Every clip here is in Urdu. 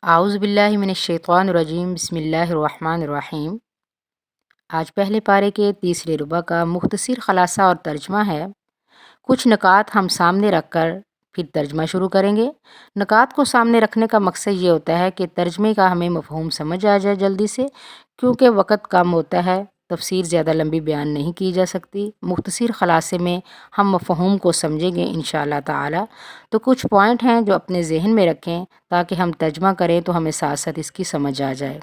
اعوذ باللہ من الشیطان الرجیم بسم اللہ الرحمن الرحیم۔ آج پہلے پارے کے تیسرے ربع کا مختصر خلاصہ اور ترجمہ ہے۔ کچھ نکات ہم سامنے رکھ کر پھر ترجمہ شروع کریں گے۔ نکات کو سامنے رکھنے کا مقصد یہ ہوتا ہے کہ ترجمے کا ہمیں مفہوم سمجھ آ جائے جلدی سے، کیونکہ وقت کم ہوتا ہے، تفسیر زیادہ لمبی بیان نہیں کی جا سکتی۔ مختصر خلاصے میں ہم مفہوم کو سمجھیں گے انشاءاللہ تعالی۔ تو کچھ پوائنٹ ہیں جو اپنے ذہن میں رکھیں تاکہ ہم ترجمہ کریں تو ہمیں ساتھ ساتھ اس کی سمجھ آ جائے۔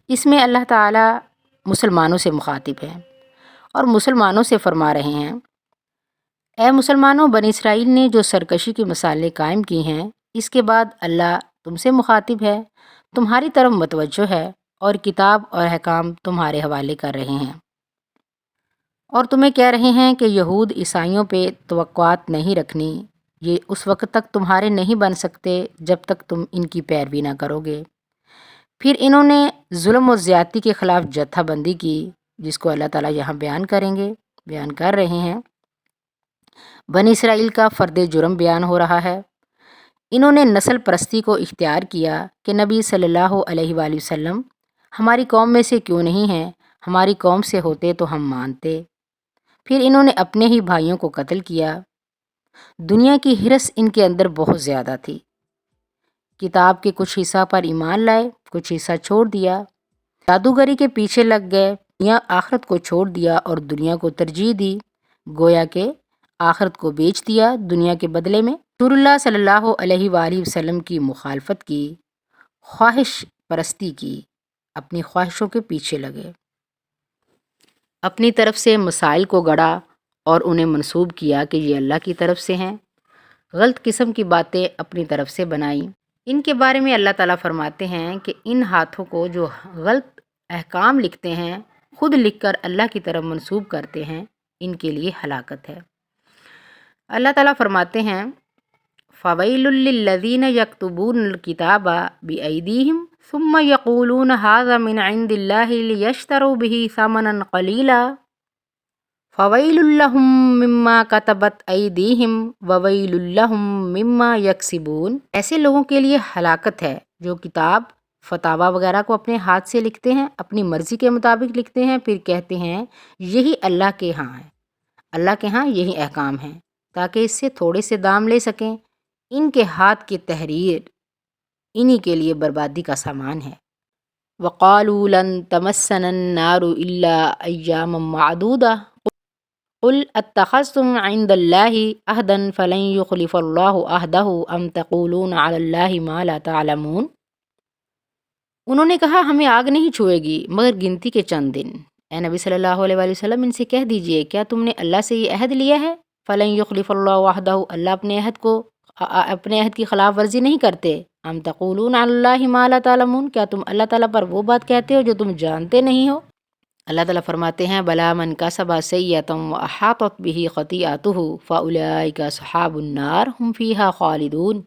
اس میں اللہ تعالی مسلمانوں سے مخاطب ہے اور مسلمانوں سے فرما رہے ہیں، اے مسلمانوں، بنی اسرائیل نے جو سرکشی کی مثالیں قائم کی ہیں، اس کے بعد اللہ تم سے مخاطب ہے، تمہاری طرف متوجہ ہے اور کتاب اور احکام تمہارے حوالے کر رہے ہیں، اور تمہیں کہہ رہے ہیں کہ یہود عیسائیوں پہ توقعات نہیں رکھنی، یہ اس وقت تک تمہارے نہیں بن سکتے جب تک تم ان کی پیروی نہ کرو گے۔ پھر انہوں نے ظلم و زیادتی کے خلاف جتھہ بندی کی، جس کو اللہ تعالیٰ یہاں بیان کر رہے ہیں۔ بنی اسرائیل کا فرد جرم بیان ہو رہا ہے۔ انہوں نے نسل پرستی کو اختیار کیا کہ نبی صلی اللہ علیہ وآلہ وسلم ہماری قوم میں سے کیوں نہیں ہیں، ہماری قوم سے ہوتے تو ہم مانتے۔ پھر انہوں نے اپنے ہی بھائیوں کو قتل کیا۔ دنیا کی ہرس ان کے اندر بہت زیادہ تھی۔ کتاب کے کچھ حصہ پر ایمان لائے، کچھ حصہ چھوڑ دیا، جادوگری کے پیچھے لگ گئے، یا آخرت کو چھوڑ دیا اور دنیا کو ترجیح دی، گویا کہ آخرت کو بیچ دیا دنیا کے بدلے میں۔ رسول اللہ صلی اللہ علیہ وآلہ وسلم کی مخالفت کی، خواہش پرستی کی، اپنی خواہشوں کے پیچھے لگے، اپنی طرف سے مسائل کو گڑھا اور انہیں منسوب کیا کہ یہ اللہ کی طرف سے ہیں، غلط قسم کی باتیں اپنی طرف سے بنائیں۔ ان کے بارے میں اللہ تعالیٰ فرماتے ہیں کہ ان ہاتھوں کو جو غلط احکام لکھتے ہیں، خود لکھ کر اللہ کی طرف منسوب کرتے ہیں، ان کے لیے ہلاکت ہے۔ اللہ تعالیٰ فرماتے ہیں، فَوَيْلٌ لِّلَّذِينَ يَكْتُبُونَ الْكِتَابَ بِأَيْدِيهِمْ ثُمَّ يَقُولُونَ هَٰذَا مِنْ عِندِ اللَّهِ لِيَشْتَرُوا بِهِ ثَمَنًا قَلِيلًا فَوَيْلٌ لَّهُم مِّمَّا كَتَبَتْ أَيْدِيهِمْ وَوَيْلٌ لَّهُم مِّمَّا يَكْسِبُونَ۔ ایسے لوگوں کے لیے ہلاکت ہے جو کتاب فتاویٰ وغیرہ کو اپنے ہاتھ سے لکھتے ہیں، اپنی مرضی کے مطابق لکھتے ہیں، پھر کہتے ہیں یہی اللہ کے ہاں ہے، اللہ کے ہاں یہی احکام ہیں، تاکہ اس سے تھوڑے سے دام لے سکیں۔ ان کے ہاتھ کی تحریر انہی کے لیے بربادی کا سامان ہے۔ وَقَالُوا لَن تَمَسَّنَا النَّارُ إِلَّا أَيَّامًا مَّعْدُودَةً قُلْ أَتَّخَذْتُمْ عِندَ اللَّهِ عَهْدًا فَلَن يُخْلِفَ اللَّهُ عَهْدَهُ أَمْ تَقُولُونَ عَلَى اللَّهِ مَا لَا تَعْلَمُونَ۔ انہوں نے کہا ہمیں آگ نہیں چھوئے گی مگر گنتی کے چند دن۔ اے نبی صلی اللہ علیہ وآلہ وسلم، ان سے کہہ دیجئے کیا تم نے اللہ سے یہ عہد لیا ہے؟ فَلَن يُخْلِفَ اللَّهُ عَهْدَهُ، اللہ اپنے عہد کی خلاف ورزی نہیں کرتے۔ ام تقولون علی اللہ ما لا تعلمون، کیا تم اللہ تعالیٰ پر وہ بات کہتے ہو جو تم جانتے نہیں ہو؟ اللہ تعالیٰ فرماتے ہیں، بلا من کسب سیئۃ واحاطت بہ خطیئتہ فاولئک اصحاب النار ھم فیہا خالدون۔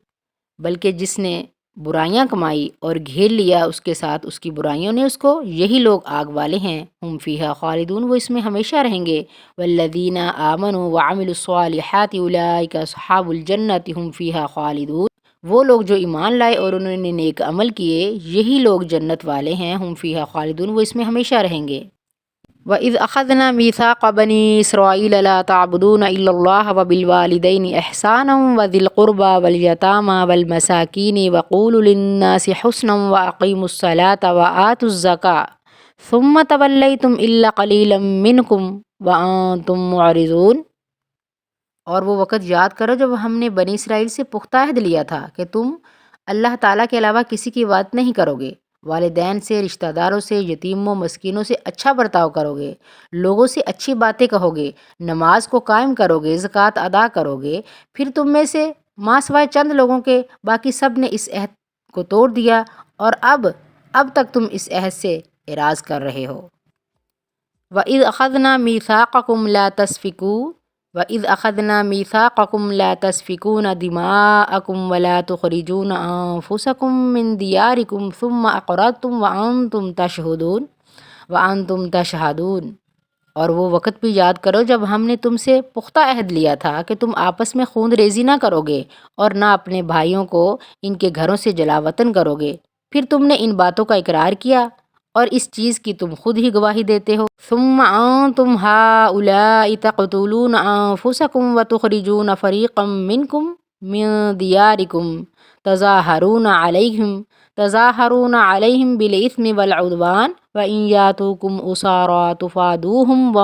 بلکہ جس نے برائیاں کمائی اور گھیر لیا اس کے ساتھ اس کی برائیوں نے اس کو، یہی لوگ آگ والے ہیں، ہم فیہا خالدون، وہ اس میں ہمیشہ رہیں گے۔ والذین آمنوا وعملوا الصالحات اولئک اصحاب الجنۃ ھم فیہا خالدون۔ وہ لوگ جو ایمان لائے اور انہوں نے نیک عمل کیے، یہی لوگ جنت والے ہیں، ہم فیہا خالدون، وہ اس میں ہمیشہ رہیں گے۔ وَإِذْ أَخَذْنَا مِيثَاقَ بَنِي إِسْرَائِيلَ لَا تَعْبُدُونَ إِلَّا اللَّهَ وَبِالْوَالِدَيْنِ إِحْسَانًا وَذِي الْقُرْبَى وَالْيَتَامَى وَالْمَسَاكِينِ وَقُولُوا لِلنَّاسِ حُسْنًا وَأَقِيمُوا الصَّلَاةَ وَآتُوا الزَّكَاةَ ثُمَّ تَوَلَّيْتُمْ إِلَّا قَلِيلًا مِّنكُمْ وَأَنتُم مُّعْرِضُونَ۔ اور وہ وقت یاد کرو جب ہم نے بنی اسرائیل سے پختہ عہد لیا تھا کہ تم اللہ تعالیٰ کے علاوہ کسی کی عبادت نہیں کرو گے، والدین سے، رشتہ داروں سے، یتیموں مسکینوں سے اچھا برتاؤ کرو گے، لوگوں سے اچھی باتیں کہو گے، نماز کو قائم کرو گے، زکوٰۃ ادا کرو گے۔ پھر تم میں سے ماں سوائے چند لوگوں کے باقی سب نے اس عہد کو توڑ دیا اور اب تک تم اس عہد سے اعراض کر رہے ہو۔ وَإِذْ أَخَذْنَا مِيثَاقَكُمْ لَا تَسْفِكُونَ دِمَاءَكُمْ وَلَا تُخْرِجُونَ أَنفُسَكُم مِّن دِيَارِكُمْ ثُمَّ أَقْرَرْتُمْ وَأَنتُمْ تشهدون۔ اور وہ وقت بھی یاد کرو جب ہم نے تم سے پختہ عہد لیا تھا کہ تم آپس میں خون ریزی نہ کرو گے اور نہ اپنے بھائیوں کو ان کے گھروں سے جلا وطن کرو گے، پھر تم نے ان باتوں کا اقرار کیا اور اس چیز کی تم خود ہی گواہی دیتے ہو۔ ثم انتم هؤلاء تقتلون انفسکم وتخرجون فریقا منکم من دیارکم تظاہرون علیہم بالإثم والعدوان وإن یاتوکم اسارا تفادوہم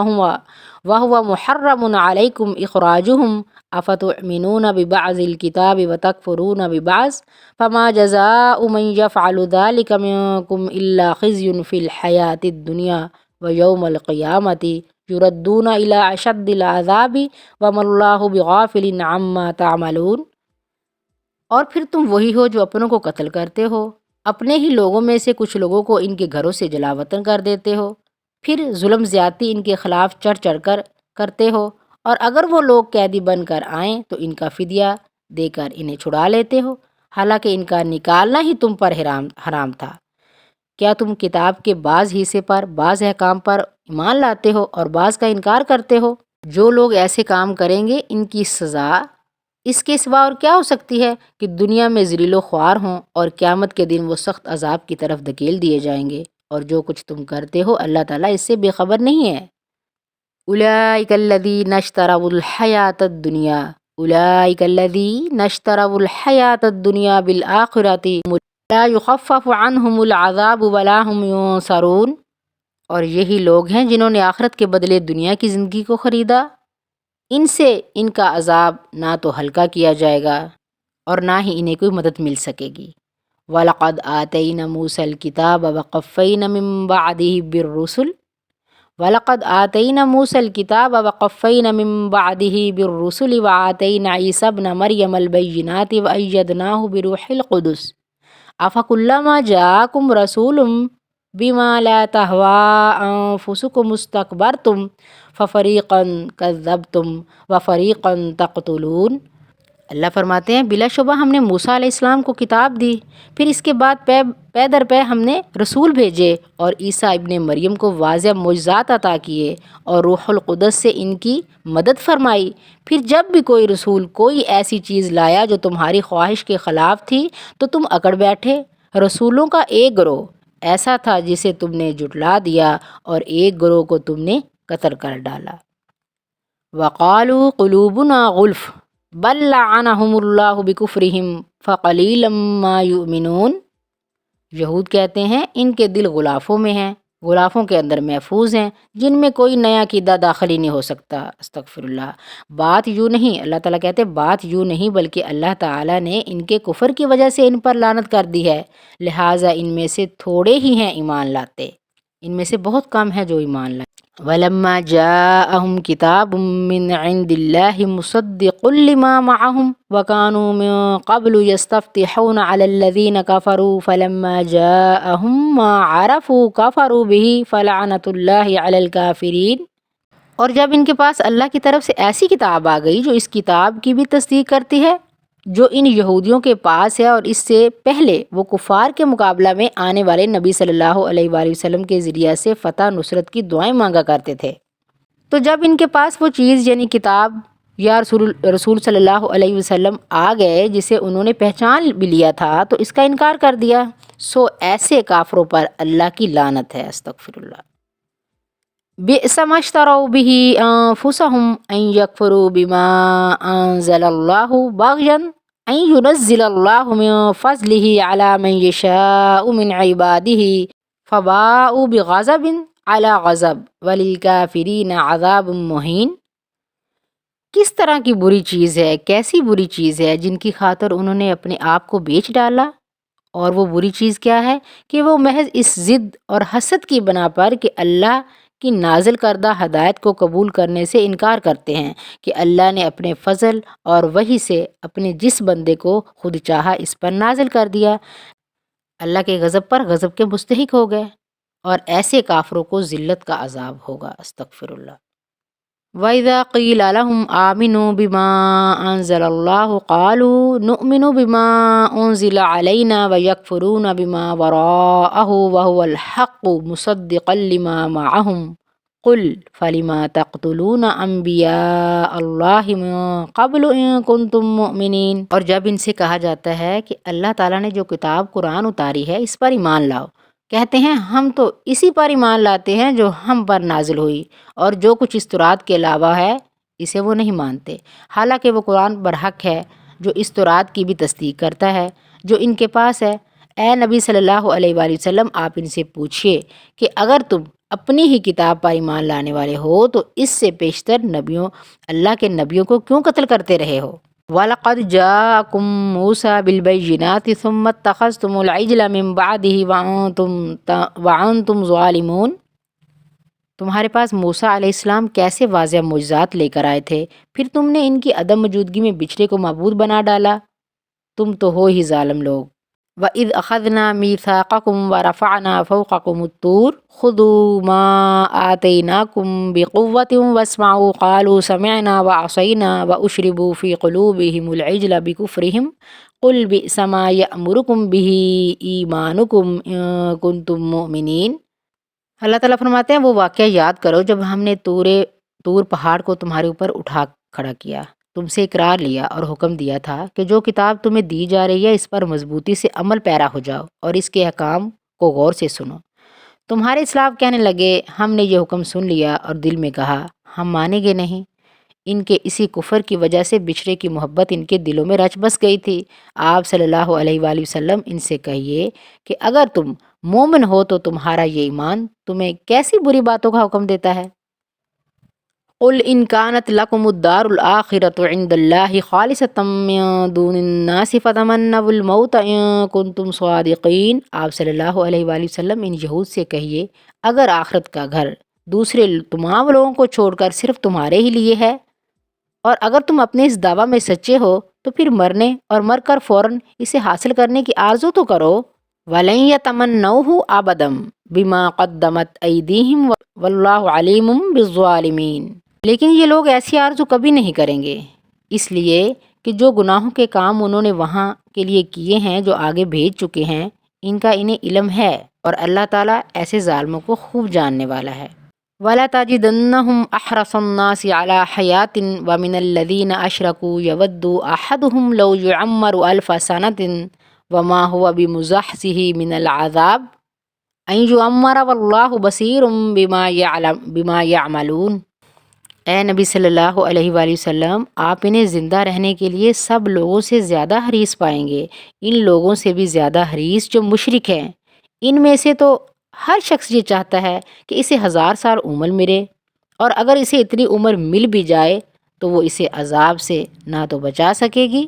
وہو محرم علیکم اخراجہم افتؤمنون ببعض الکتاب وتکفرون ببعض فما جزاء من یفعل ذلک منکم الا خزی فی الحیاۃ الدنیا ویوم القیامۃ یردون الی اشد العذاب وما اللہ بغافل عما تعملون۔ اور پھر تم وہی ہو جو اپنوں کو قتل کرتے ہو، اپنے ہی لوگوں میں سے کچھ لوگوں کو ان کے گھروں سے جلا وطن کر دیتے ہو، پھر ظلم زیادتی ان کے خلاف چڑھ چڑھ کر کرتے ہو، اور اگر وہ لوگ قیدی بن کر آئیں تو ان کا فدیہ دے کر انہیں چھڑا لیتے ہو، حالانکہ ان کا نکالنا ہی تم پر حرام تھا۔ کیا تم کتاب کے بعض حصے پر، بعض احکام پر ایمان لاتے ہو اور بعض کا انکار کرتے ہو؟ جو لوگ ایسے کام کریں گے ان کی سزا اس کے سوا اور کیا ہو سکتی ہے کہ دنیا میں ذلیل و خوار ہوں اور قیامت کے دن وہ سخت عذاب کی طرف دھکیل دیے جائیں گے، اور جو کچھ تم کرتے ہو اللہ تعالیٰ اس سے بے خبر نہیں ہے۔ اولئک الذین اشتروا الحیاۃ الدنیا بالآخرۃ لا یخفف عنہم العذاب ولا هم ینصرون۔ اور یہی لوگ ہیں جنہوں نے آخرت کے بدلے دنیا کی زندگی کو خریدا، ان سے ان کا عذاب نہ تو ہلکا کیا جائے گا اور نہ ہی انہیں کوئی مدد مل سکے گی۔ وَلَقَدْ آتَيْنَا مُوسَى الْكِتَابَ وَقَفَّيْنَا مِن بَعْدِهِ بِالرُّسُلِ وَآتَيْنَا عِيسَى ابْنَ مَرْيَمَ الْبَيِّنَاتِ وَأَيَّدْنَاهُ بِرُوحِ الْقُدُسِ أَفَكُلَّمَا جَاءَكُمْ رَسُولٌ بِمَا لَا تَهْوَىٰ أَنفُسُكُمُ اسْتَكْبَرْتُمْ فَفَرِيقًا كَذَّبْتُمْ وَفَرِيقًا تَقْتُلُونَ۔ اللہ فرماتے ہیں بلا شبہ ہم نے موسیٰ علیہ السلام کو کتاب دی، پھر اس کے بعد پے در پے ہم نے رسول بھیجے اور عیسیٰ ابن مریم کو واضح معجزات عطا کیے اور روح القدس سے ان کی مدد فرمائی۔ پھر جب بھی کوئی رسول کوئی ایسی چیز لایا جو تمہاری خواہش کے خلاف تھی تو تم اکڑ بیٹھے۔ رسولوں کا ایک گروہ ایسا تھا جسے تم نے جھٹلا دیا اور ایک گروہ کو تم نے قتل کر ڈالا۔ وَقَالُوا قُلُوبُنَا غُلْفٌ بَل لَّعَنَهُمُ اللَّهُ بِكُفْرِهِمْ فَقَلِيلًا مَا يُؤْمِنُونَ۔ یہود کہتے ہیں ان کے دل غلافوں میں ہیں، غلافوں کے اندر محفوظ ہیں جن میں کوئی نیا عقیدہ داخل ہی نہیں ہو سکتا۔ استغفر اللہ۔ بات یوں نہیں، اللہ تعالیٰ کہتے بات یوں نہیں بلکہ اللہ تعالیٰ نے ان کے کفر کی وجہ سے ان پر لعنت کر دی ہے، لہٰذا ان میں سے تھوڑے ہی ہیں ایمان لاتے، ان میں سے بہت کم ہیں جو ایمان لائے۔ وَلَمَّا جَاءَهُمْ كِتَابٌ مِّنْ عِندِ اللَّهِ مُصَدِّقٌ لِّمَا مَعَهُمْ وَكَانُوا مِن قَبْلُ يَسْتَفْتِحُونَ عَلَى الَّذِينَ كَفَرُوا فَلَمَّا جَاءَهُم مَّا عَرَفُوا كَفَرُوا بِهِ فَلَعْنَةُ اللَّهِ عَلَى الْكَافِرِينَ۔ اور جب ان کے پاس اللہ کی طرف سے ایسی کتاب آ گئی جو اس کتاب کی بھی تصدیق کرتی ہے جو ان یہودیوں کے پاس ہے، اور اس سے پہلے وہ کفار کے مقابلہ میں آنے والے نبی صلی اللہ علیہ وآلہ وسلم کے ذریعہ سے فتح نصرت کی دعائیں مانگا کرتے تھے، تو جب ان کے پاس وہ چیز یعنی کتاب یا رسول صلی اللہ علیہ وسلم آ گئے جسے انہوں نے پہچان بھی لیا تھا تو اس کا انکار کر دیا، سو ایسے کافروں پر اللہ کی لعنت ہے۔ استغفر اللہ۔ بئس ما اشتروا به انفسهم ان يكفروا بما انزل الله بغيا ان ينزل الله من فضله على من يشاء من عباده فباءوا بغضب على غضب وللكافرين عذاب مهين۔ کس طرح کی بری چیز ہے، کیسی بری چیز ہے جن کی خاطر انہوں نے اپنے آپ کو بیچ ڈالا، اور وہ بری چیز کیا ہے کہ وہ محض اس ضد اور حسد کی بنا پر کہ اللہ کی نازل کردہ ہدایت کو قبول کرنے سے انکار کرتے ہیں کہ اللہ نے اپنے فضل اور وحی سے اپنے جس بندے کو خود چاہا اس پر نازل کر دیا، اللہ کے غضب پر غضب کے مستحق ہو گئے، اور ایسے کافروں کو ذلت کا عذاب ہوگا۔ استغفر اللہ۔ وَإِذَا قِيلَ لَهُمْ آمِنُوا بِمَا أَنزَلَ اللَّهُ قَالُوا نُؤْمِنُ بِمَا أُنزِلَ عَلَيْنَا وَيَكْفُرُونَ بِمَا وَرَاءَهُ وَهُوَ الْحَقُّ مُصَدِّقًا لِمَا مَعَهُمْ قل فلما تقتلون انبیاء اللہ من قبل ان کنتم مؤمنین۔ اور جب ان سے کہا جاتا ہے کہ اللہ تعالیٰ نے جو کتاب قرآن اتاری ہے اس پر ایمان لاؤ، کہتے ہیں ہم تو اسی پر ایمان لاتے ہیں جو ہم پر نازل ہوئی، اور جو کچھ اس تورات کے علاوہ ہے اسے وہ نہیں مانتے، حالانکہ وہ قرآن برحق ہے جو اس تورات کی بھی تصدیق کرتا ہے جو ان کے پاس ہے۔ اے نبی صلی اللہ علیہ وآلہ وسلم، آپ ان سے پوچھئے کہ اگر تم اپنی ہی کتاب پر ایمان لانے والے ہو تو اس سے پیشتر نبیوں، اللہ کے نبیوں کو کیوں قتل کرتے رہے ہو؟ وَلَقَدْ جَاءَكُم مُوسَىٰ بِالْبَيِّنَاتِ ثُمَّ اتَّخَذْتُمُ الْعِجْلَ مِن بَعْدِهِ وَأَنْتُمْ ظَالِمُونَ۔ تمہارے پاس موسیٰ علیہ السلام کیسے واضح معجزات لے کر آئے تھے، پھر تم نے ان کی عدم موجودگی میں بچھڑے کو معبود بنا ڈالا، تم تو ہو ہی ظالم لوگ۔ وَإِذْ أَخَذْنَا مِيثَاقَكُمْ وَرَفَعْنَا فَوْقَكُمُ الطُّورَ خُذُوا مَا آتَيْنَاكُمْ بِقُوَّةٍ وَاسْمَعُوا قَالُوا سَمِعْنَا وَعَصَيْنَا وَأُشْرِبُوا فِي قُلُوبِهِمُ الْعِجْلَ بِكُفْرِهِمْ قُلْ بِئْسَ مَا يَأْمُرُكُمْ بِهِ إِيمَانُكُمْ إِن كُنتُم مُّؤْمِنِينَ۔ اللہ تعالیٰ فرماتے ہیں وہ واقعہ یاد کرو جب ہم نے طور پہاڑ کو تمہارے اوپر اٹھا کھڑا کیا، تم سے اقرار لیا اور حکم دیا تھا کہ جو کتاب تمہیں دی جا رہی ہے اس پر مضبوطی سے عمل پیرا ہو جاؤ اور اس کے احکام کو غور سے سنو۔ تمہارے اسلاف کہنے لگے ہم نے یہ حکم سن لیا اور دل میں کہا ہم مانیں گے نہیں۔ ان کے اسی کفر کی وجہ سے بچھڑے کی محبت ان کے دلوں میں رچ بس گئی تھی۔ آپ صلی اللہ علیہ وآلہ وسلم ان سے کہیے کہ اگر تم مومن ہو تو تمہارا یہ ایمان تمہیں کیسی بری باتوں کا حکم دیتا ہے؟ قل ان كانت لكم الدار الآخرة عند الله خالصة من دون الناس فتمنوا الموت ان كنتم صادقین۔ آپ صلی اللہ علیہ وآلہ وسلم ان یہود سے کہیے اگر آخرت کا گھر دوسرے تمام لوگوں کو چھوڑ کر صرف تمہارے ہی لیے ہے اور اگر تم اپنے اس دعویٰ میں سچے ہو تو پھر مرنے اور مر کر فوراً اسے حاصل کرنے کی آرزو تو کرو۔ وَلَن يَتَمَنَّوْهُ أَبَدًا بِمَا قَدَّمَتْ أَيْدِيهِمْ وَاللَّهُ عَلِيمٌ بِالظَّالِمِينَ۔ لیکن یہ لوگ ایسی آرزو کبھی نہیں کریں گے، اس لیے کہ جو گناہوں کے کام انہوں نے وہاں کے لیے کیے ہیں جو آگے بھیج چکے ہیں ان کا انہیں علم ہے، اور اللہ تعالیٰ ایسے ظالموں کو خوب جاننے والا ہے۔ وَلَا تَجِدَنَّهُمْ أَحْرَصَ النَّاسِ عَلَىٰ حَيَاةٍ وَمِنَ الَّذِينَ أَشْرَكُوا يَوَدُّ أَحَدُهُمْ لَوْ يُعَمَّرُ أَلْفَ سَنَةٍ وَمَا هُوَ بِمُزَحْزِحِهِ مِنَ الْعَذَابِ أَن يُعَمَّرَ وَاللَّهُ بَصِيرٌ بِمَا يَعْمَلُونَ۔ اے نبی صلی اللہ علیہ وآلہ وسلم، آپ انہیں زندہ رہنے کے لیے سب لوگوں سے زیادہ حریص پائیں گے، ان لوگوں سے بھی زیادہ حریص جو مشرک ہیں۔ ان میں سے تو ہر شخص یہ چاہتا ہے کہ اسے 1000 سال عمر ملے، اور اگر اسے اتنی عمر مل بھی جائے تو وہ اسے عذاب سے نہ تو بچا سکے گی،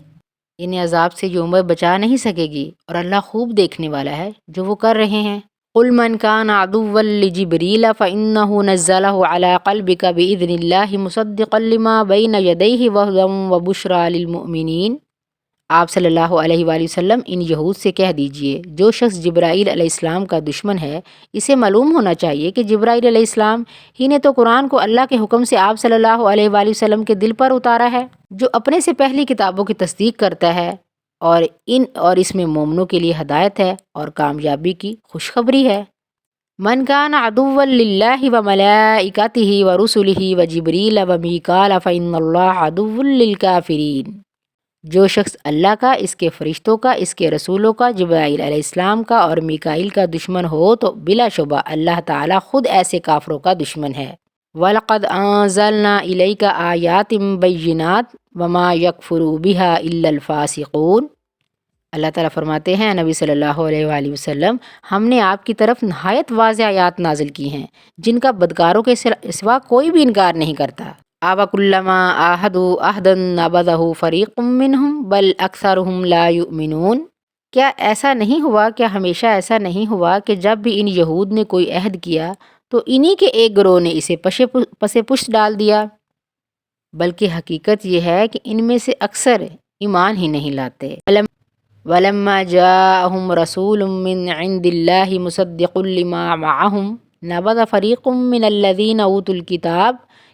انہیں عذاب سے یہ عمر بچا نہیں سکے گی، اور اللہ خوب دیکھنے والا ہے جو وہ کر رہے ہیں۔ قل من كان عدوا لجبريل فإنه نزله على قلبك بإذن الله مصدقا لما بين يديه وهدى وبشرى للمؤمنين۔ آپ صلی اللہ علیہ وآلہ وسلم ان یہود سے کہہ دیجئے جو شخص جبرائیل علیہ السلام کا دشمن ہے اسے معلوم ہونا چاہیے کہ جبرائیل علیہ السلام ہی نے تو قرآن کو اللہ کے حکم سے آپ صلی اللہ علیہ وآلہ وسلم کے دل پر اتارا ہے، جو اپنے سے پہلی کتابوں کی تصدیق کرتا ہے، اور اس میں مومنوں کے لیے ہدایت ہے اور کامیابی کی خوشخبری ہے۔ من کان عدوا للہ وملائکتہ ورسلہ وجبریل ومیکال فإن اللہ عدو للکافرین۔ جو شخص اللہ کا، اس کے فرشتوں کا، اس کے رسولوں کا، جبرائیل علیہ السلام کا اور میکائیل کا دشمن ہو تو بلا شبہ اللہ تعالیٰ خود ایسے کافروں کا دشمن ہے۔ وَلَقَدْ أَنزَلْنَا إِلَيْكَ آيَاتٍ بَيِّنَاتٍ وَمَا يَكْفُرُ بِهَا إِلَّا الْفَاسِقُونَ۔ اللہ تعالیٰ فرماتے ہیں نبی صلی اللہ علیہ وآلہ وسلم، ہم نے آپ کی طرف نہایت واضح آیات نازل کی ہیں جن کا بدکاروں کے سوا کوئی بھی انکار نہیں کرتا۔ أَوَكُلَّمَا عَاهَدُوا عَهْدًا نَبَذَهُ فَرِيقٌ مِّنْهُمْ بَلْ أَكْثَرُهُمْ لَا يُؤْمِنُونَ۔ کیا ایسا نہیں ہوا، کیا ہمیشہ ایسا نہیں ہوا کہ جب بھی ان یہود نے کوئی عہد کیا تو انہی کے ایک گروہ نے اسے پس پشت ڈال دیا، بلکہ حقیقت یہ ہے کہ ان میں سے اکثر ایمان ہی نہیں لاتے۔ وَلَمَّا جَاءَهُمْ رَسُولٌ مِّنْ عِندِ اللَّهِ مُصَدِّقٌ لِّمَا مَعَهُمْ نَبَذَ فَرِيقٌ مِّنَ الَّذِينَ أُوتُوا الْكِتَابَ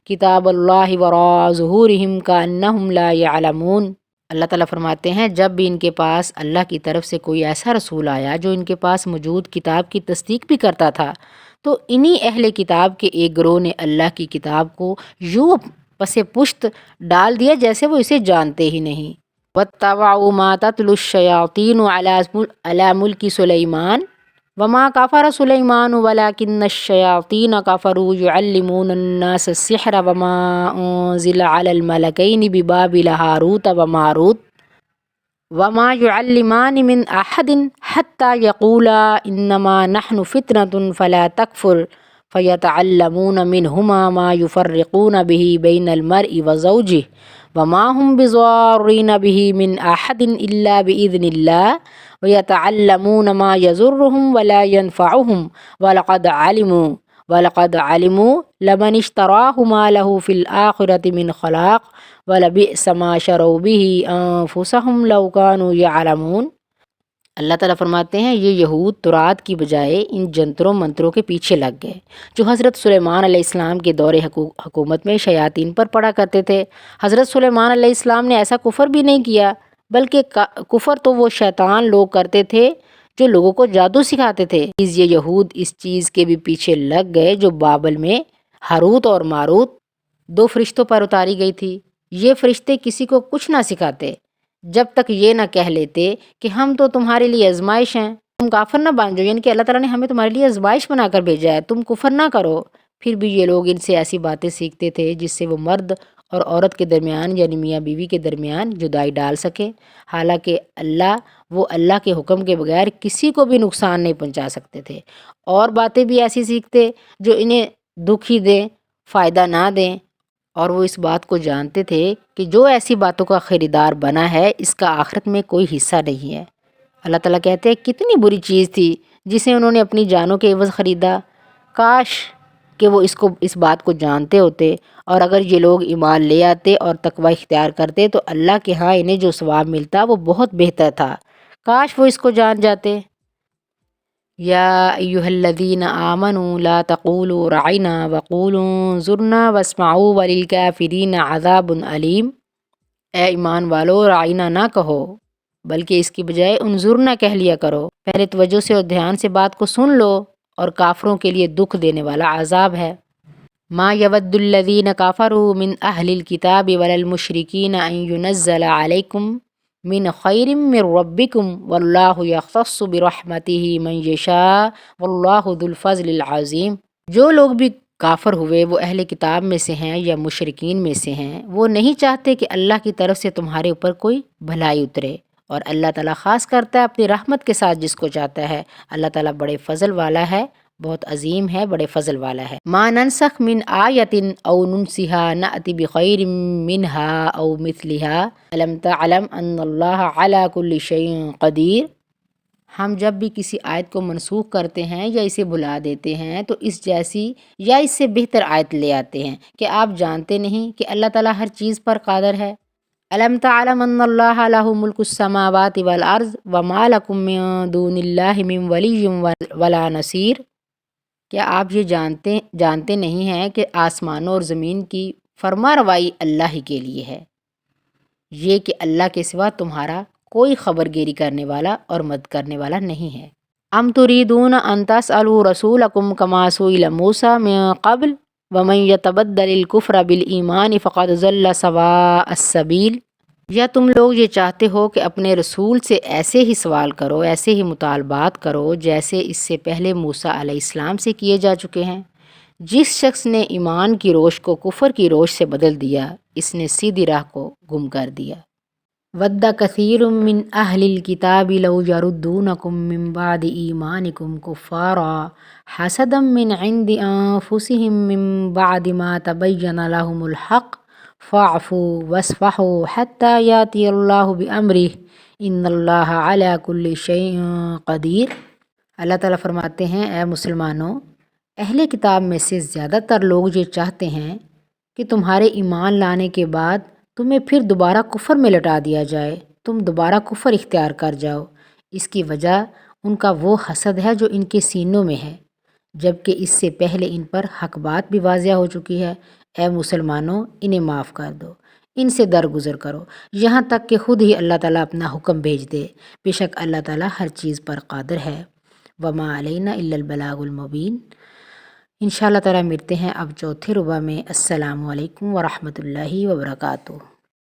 كِتَابَ اللَّهِ وَرَاءَ ظُهُورِهِمْ كَأَنَّهُمْ لَا يَعْلَمُونَ۔ اللہ تعالیٰ فرماتے ہیں جب بھی ان کے پاس اللہ کی طرف سے کوئی ایسا رسول آیا جو ان کے پاس موجود کتاب کی تصدیق بھی کرتا تھا تو انہی اہل کتاب کے ایک گروہ نے اللہ کی کتاب کو یوں پس پشت ڈال دیا جیسے وہ اسے جانتے ہی نہیں۔ وَاتَّبَعُوا مَا تَتْلُو الشَّيَاطِينُ عَلَى مُلْكِ سُلَيْمَانَ وَمَا كَفَرَ سُلَيْمَانُ وَلَكِنَّ الشَّيَاطِينَ كَفَرُوا يُعَلِّمُونَ النَّاسَ السِّحْرَ وَمَا أُنزِلَ عَلَى الْمَلَكَيْنِ بِبَابِلَ هَارُوتَ وَمَارُوتَ وَمَا يُعَلِّمَانِ مِنْ أَحَدٍ حَتَّى يَقُولَا إِنَّمَا نَحْنُ فِتْنَةٌ فَلَا تَكْفُرْ فَيَتَعَلَّمُونَ مِنْهُمَا مَا يُفَرِّقُونَ بِهِ بَيْنَ الْمَرْءِ وَزَوْجِهِ وَمَا هُمْ بِضَارِّينَ بِهِ مِنْ أَحَدٍ إِلَّا بِإِذْنِ اللَّهِ وَيَتَعَلَّمُونَ مَا يَضُرُّهُمْ وَلَا يَنفَعُهُمْ وَلَقَدْ عَلِمُوا لَمَنِ اشْتَرَاهُ مَا لَهُ فِي الْآخِرَةِ مِنْ خَلَاقٍ وَلَبِئْسَ مَا شَرَوْا بِهِ أَنفُسَهُمْ لَوْ كَانُوا يَعْلَمُونَ۔ اللہ تعالیٰ فرماتے ہیں یہ یہود تورات کی بجائے ان جنتروں منتروں کے پیچھے لگ گئے جو حضرت سلیمان علیہ السلام کے دور حکومت میں شیاطین پر پڑا کرتے تھے۔ حضرت سلیمان علیہ السلام نے ایسا کفر بھی نہیں کیا، بلکہ کفر تو وہ شیطان لوگ کرتے تھے جو لوگوں کو جادو سکھاتے تھے۔ یہ یہود اس چیز کے بھی پیچھے لگ گئے جو بابل میں ہاروت اور ماروت دو فرشتوں پر اتاری گئی تھی۔ یہ فرشتے کسی کو کچھ نہ سکھاتے جب تک یہ نہ کہہ لیتے کہ ہم تو تمہارے لیے آزمائش ہیں، تم کافر نہ بن جاؤ، یعنی کہ اللہ تعالیٰ نے ہمیں تمہارے لیے آزمائش بنا کر بھیجا ہے، تم کفر نہ کرو۔ پھر بھی یہ لوگ ان سے ایسی باتیں سیکھتے تھے جس سے وہ مرد اور عورت کے درمیان یعنی میاں بیوی کے درمیان جدائی ڈال سکے، حالانکہ وہ اللہ کے حکم کے بغیر کسی کو بھی نقصان نہیں پہنچا سکتے تھے۔ اور باتیں بھی ایسی سیکھتے جو انہیں دکھ ہی دیں، فائدہ نہ دیں، اور وہ اس بات کو جانتے تھے کہ جو ایسی باتوں کا خریدار بنا ہے اس کا آخرت میں کوئی حصہ نہیں ہے۔ اللہ تعالیٰ کہتے ہیں کتنی بری چیز تھی جسے انہوں نے اپنی جانوں کے عوض خریدا، کاش کہ وہ اس بات کو جانتے ہوتے، اور اگر یہ لوگ ایمان لے آتے اور تقوی اختیار کرتے تو اللہ کے ہاں انہیں جو ثواب ملتا وہ بہت بہتر تھا، کاش وہ اس کو جان جاتے۔ یا ایھا الذین آمنوا لا تقولوا رعینا وقولوا انظرنا واسمعوا وللکافرین عذاب علیم۔ اے ایمان والو، رعینا نہ کہو بلکہ اس کی بجائے انظرنا کہہ لیا کرو، پہلے توجہ سے اور دھیان سے بات کو سن لو، اور کافروں کے لیے دکھ دینے والا عذاب ہے۔ ما یود الذین کفروا من اہل الکتاب ولا المشرکین ان ینزل علیکم من خیر من ربکم واللہ یختص برحمتہ من یشاء واللہ ذو الفضل العظیم۔ جو لوگ بھی کافر ہوئے وہ اہل کتاب میں سے ہیں یا مشرکین میں سے ہیں، وہ نہیں چاہتے کہ اللہ کی طرف سے تمہارے اوپر کوئی بھلائی اترے، اور اللہ تعالیٰ خاص کرتا ہے اپنی رحمت کے ساتھ جس کو چاہتا ہے۔ اللہ تعالیٰ بڑے فضل والا ہے، بہت عظیم ہے، بڑے فضل والا ہے۔ ما ننسخ من آیت او ننسها نأتی بخیر منها او مثلها الم تعلم ان اللہ علی کل شیء قدیر۔ ہم جب بھی کسی آیت کو منسوخ کرتے ہیں یا اسے بھلا دیتے ہیں تو اس جیسی یا اس سے بہتر آیت لے آتے ہیں کہ آپ جانتے نہیں کہ اللہ تعالیٰ ہر چیز پر قادر ہے۔ الم تعلم ان اللہ لہ ملک السماوات والارض وما لکم من دون اللہ من ولی ولا نصیر۔ کیا آپ یہ جانتے نہیں ہیں کہ آسمانوں اور زمین کی فرما روائی اللہ ہی کے لیے ہے، یہ کہ اللہ کے سوا تمہارا کوئی خبر گیری کرنے والا اور مدد کرنے والا نہیں ہے۔ ام تریدون ان تسألوا رسولکم کما سئل موسیٰ من قبل ومن یتبدل الکفر بالایمان فقد ضل سواء السبیل۔ یا تم لوگ یہ چاہتے ہو کہ اپنے رسول سے ایسے ہی سوال کرو، ایسے ہی مطالبات کرو جیسے اس سے پہلے موسیٰ علیہ السلام سے کیے جا چکے ہیں۔ جس شخص نے ایمان کی روش کو کفر کی روش سے بدل دیا، اس نے سیدھی راہ کو گم کر دیا۔ وَدَّ كَثِيرٌ مِّنْ أَهْلِ الْكِتَابِ لَوْ يَرُدُّونَكُم مِّن بَعْدِ إِيمَانِكُمْ كُفَّارًا حَسَدًا مِّنْ عِندِ أَنفُسِهِم مِّن بَعْدِ مَا تَبَيَّنَ لَهُمُ الْحَقُّ فَاعْفُوا وَاصْفَحُوا حَتَّى يَأْتِيَ اللَّهُ بِأَمْرِهِ إِنَّ اللَّهَ عَلَى كُلِّ شَيْءٍ قَدِيرٌ۔ اللہ تعالیٰ فرماتے ہیں اے مسلمانوں، اہل کتاب میں سے زیادہ تر لوگ یہ چاہتے ہیں کہ تمہارے ایمان لانے کے بعد تمہیں پھر دوبارہ کفر میں لٹا دیا جائے، تم دوبارہ کفر اختیار کر جاؤ۔ اس کی وجہ ان کا وہ حسد ہے جو ان کے سینوں میں ہے، جبکہ اس سے پہلے ان پر حق بات بھی واضح ہو چکی ہے۔ اے مسلمانوں، انہیں معاف کر دو، ان سے درگزر کرو، یہاں تک کہ خود ہی اللہ تعالیٰ اپنا حکم بھیج دے، بے شک اللہ تعالیٰ ہر چیز پر قادر ہے۔ وما علینا الا البلاغ المبین۔ انشاءاللہ تعالیٰ ملتے ہیں اب چوتھے ربع میں۔ السلام علیکم ورحمۃ اللہ وبرکاتہ۔